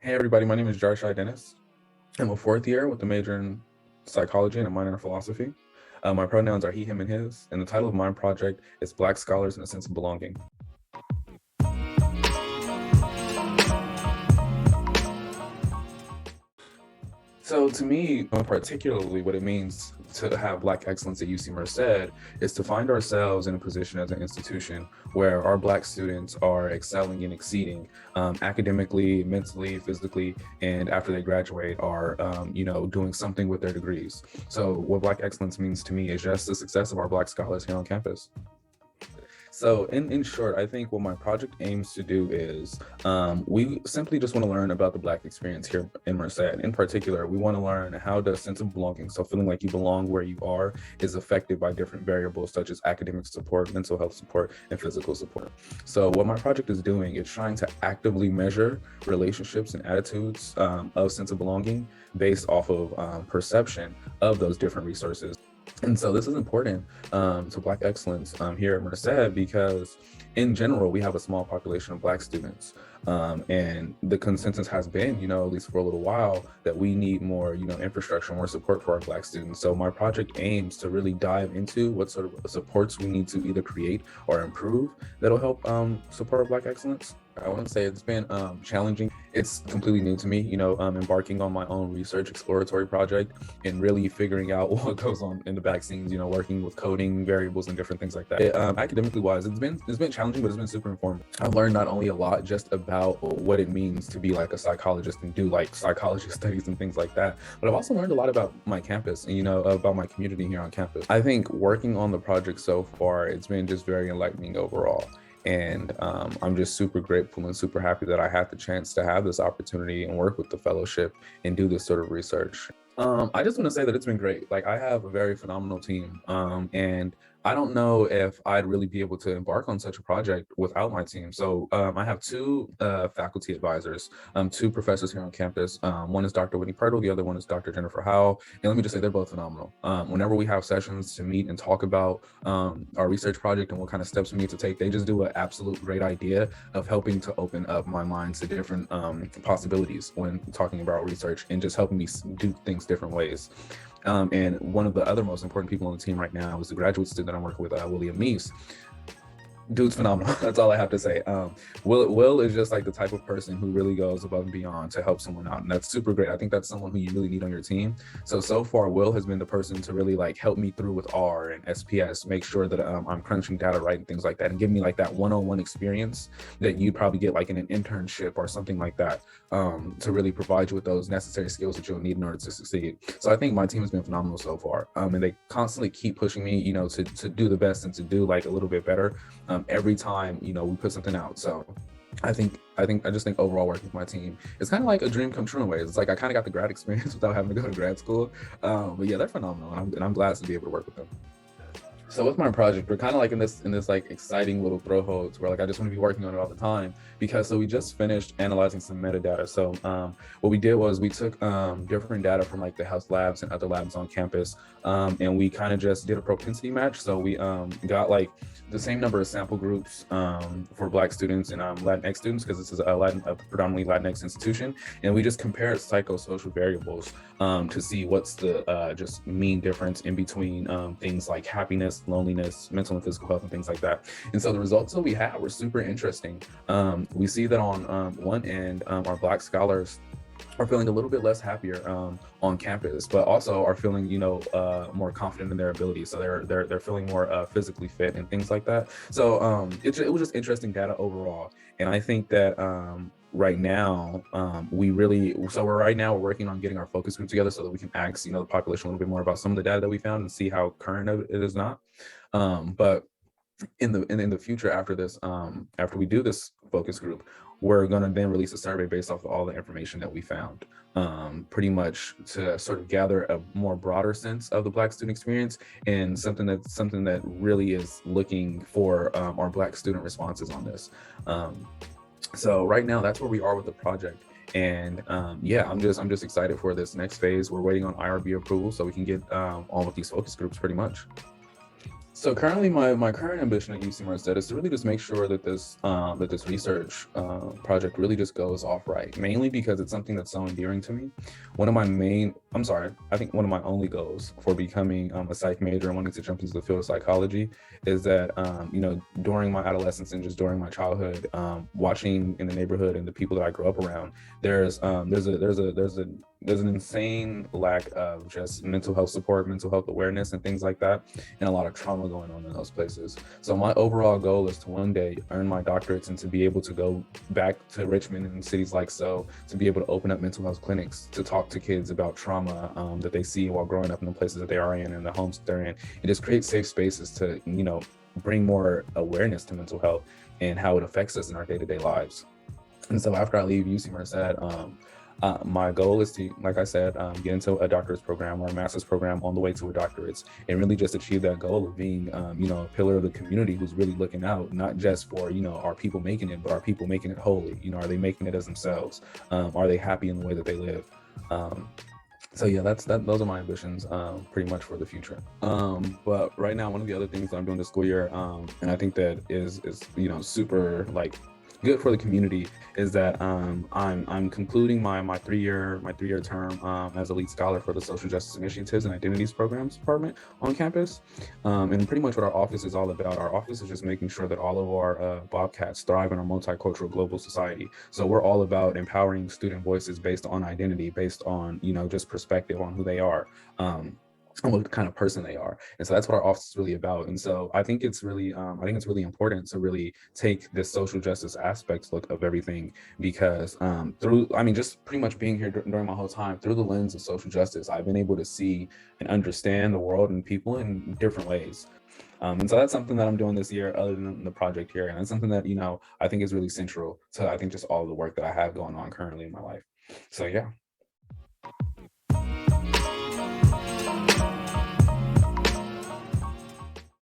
Hey everybody, my name is Jarschire Dennis. I'm a fourth year with a major in psychology and a minor in philosophy. My pronouns are he, him, and his, and the title of my project is Black Scholars in a Sense of Belonging. So to me, particularly what it means to have Black excellence at UC Merced is to find ourselves in a position as an institution where our Black students are excelling and exceeding academically, mentally, physically, and after they graduate are, doing something with their degrees. So what Black excellence means to me is just the success of our Black scholars here on campus. So in short, I think what my project aims to do is we simply just want to learn about the Black experience here in Merced. In particular, we want to learn how the sense of belonging, so feeling like you belong where you are, is affected by different variables such as academic support, mental health support, and physical support. So what my project is doing is trying to actively measure relationships and attitudes of sense of belonging based off of perception of those different resources. And so this is important to Black excellence here at Merced because in general, we have a small population of Black students. And the consensus has been, at least for a little while, that we need more, infrastructure, more support for our Black students. So my project aims to really dive into what sort of supports we need to either create or improve that'll help support our Black excellence. I wouldn't say it's been challenging. It's completely new to me, embarking on my own research exploratory project and really figuring out what goes on in the back scenes, working with coding variables and different things like that. Academically wise, it's been challenging, but it's been super informative. I've learned not only a lot just about what it means to be like a psychologist and do like psychology studies and things like that, but I've also learned a lot about my campus and, about my community here on campus. I think working on the project so far, it's been just very enlightening overall. And I'm just super grateful and super happy that I had the chance to have this opportunity and work with the fellowship and do this sort of research. I just want to say that it's been great. Like I have a very phenomenal team, and I don't know if I'd really be able to embark on such a project without my team. So I have two faculty advisors, two professors here on campus. One is Dr. Whitney Purtle, the other one is Dr. Jennifer Howell. And let me just say they're both phenomenal. Whenever we have sessions to meet and talk about our research project and what kind of steps we need to take, they just do an absolute great idea of helping to open up my mind to different possibilities when talking about research and just helping me do things different ways. And one of the other most important people on the team right now is the graduate student that I'm working with, William Meese. Dude's phenomenal. That's all I have to say. Will is just like the type of person who really goes above and beyond to help someone out, and that's super great. I think that's someone who you really need on your team. So far, Will has been the person to really like help me through with R and SPS, make sure that I'm crunching data right and things like that, and give me like that one-on-one experience that you'd probably get like in an internship or something like that, to really provide you with those necessary skills that you'll need in order to succeed. So I think my team has been phenomenal so far, and they constantly keep pushing me, to do the best and to do like a little bit better. Every time we put something out. So I just think overall working with my team is kind of like a dream come true in ways. It's like I kind of got the grad experience without having to go to grad school. But yeah, they're phenomenal, and I'm glad to be able to work with them. So with my project, we're kind of like in this like exciting little throw where like I just want to be working on it all the time because we just finished analyzing some metadata. So what we did was we took different data from like the health labs and other labs on campus, and we kind of just did a propensity match. So we got like the same number of sample groups for Black students and Latinx students, because this is a predominantly Latinx institution, and we just compared psychosocial variables to see what's the just mean difference in between things like happiness, loneliness, mental and physical health, and things like that. And so the results that we had were super interesting. We see that on one end, our Black scholars are feeling a little bit less happier on campus, but also are feeling, more confident in their abilities. So they're feeling more physically fit and things like that. So it was just interesting data overall. And I think that right now we're working on getting our focus group together so that we can ask, the population a little bit more about some of the data that we found and see how current it is not. But in the future, after this, after we do this focus group, we're going to then release a survey based off of all the information that we found, pretty much to sort of gather a more broader sense of the Black student experience and something that really is looking for our Black student responses on this. So right now, that's where we are with the project. And I'm just excited for this next phase. We're waiting on IRB approval so we can get on with these focus groups pretty much. So currently, my current ambition at UC Merced is to really just make sure that this research project really just goes off right. Mainly because it's something that's so endearing to me. I think one of my only goals for becoming a psych major and wanting to jump into the field of psychology is that during my adolescence and just during my childhood, watching in the neighborhood and the people that I grew up around, there's an insane lack of just mental health support, mental health awareness, and things like that, and a lot of trauma going on in those places. So my overall goal is to one day earn my doctorates and to be able to go back to Richmond and cities like so, to be able to open up mental health clinics, to talk to kids about trauma that they see while growing up in the places that they are in and the homes that they're in, and just create safe spaces to, bring more awareness to mental health and how it affects us in our day-to-day lives. And so after I leave UC Merced, my goal is to, like I said, get into a doctorate's program or a master's program on the way to a doctorate, and really just achieve that goal of being, a pillar of the community who's really looking out, not just for, our people making it, but are people making it wholly? Are they making it as themselves? Are they happy in the way that they live? So yeah, those are my ambitions, pretty much for the future. But right now, one of the other things that I'm doing this school year, and I think that is super like good for the community, is that I'm concluding my three year term as a lead scholar for the Social Justice Initiatives and Identities Programs Department on campus. And pretty much what our office is all about. Our office is just making sure that all of our Bobcats thrive in a multicultural global society. So we're all about empowering student voices based on identity, based on just perspective on who they are. And what kind of person they are. And so that's what our office is really about. And so I think it's really important to really take this social justice aspect look of everything, because just pretty much being here during my whole time through the lens of social justice, I've been able to see and understand the world and people in different ways. And so that's something that I'm doing this year, other than the project here. And it's something that, I think is really central to, I think, just all the work that I have going on currently in my life. So yeah.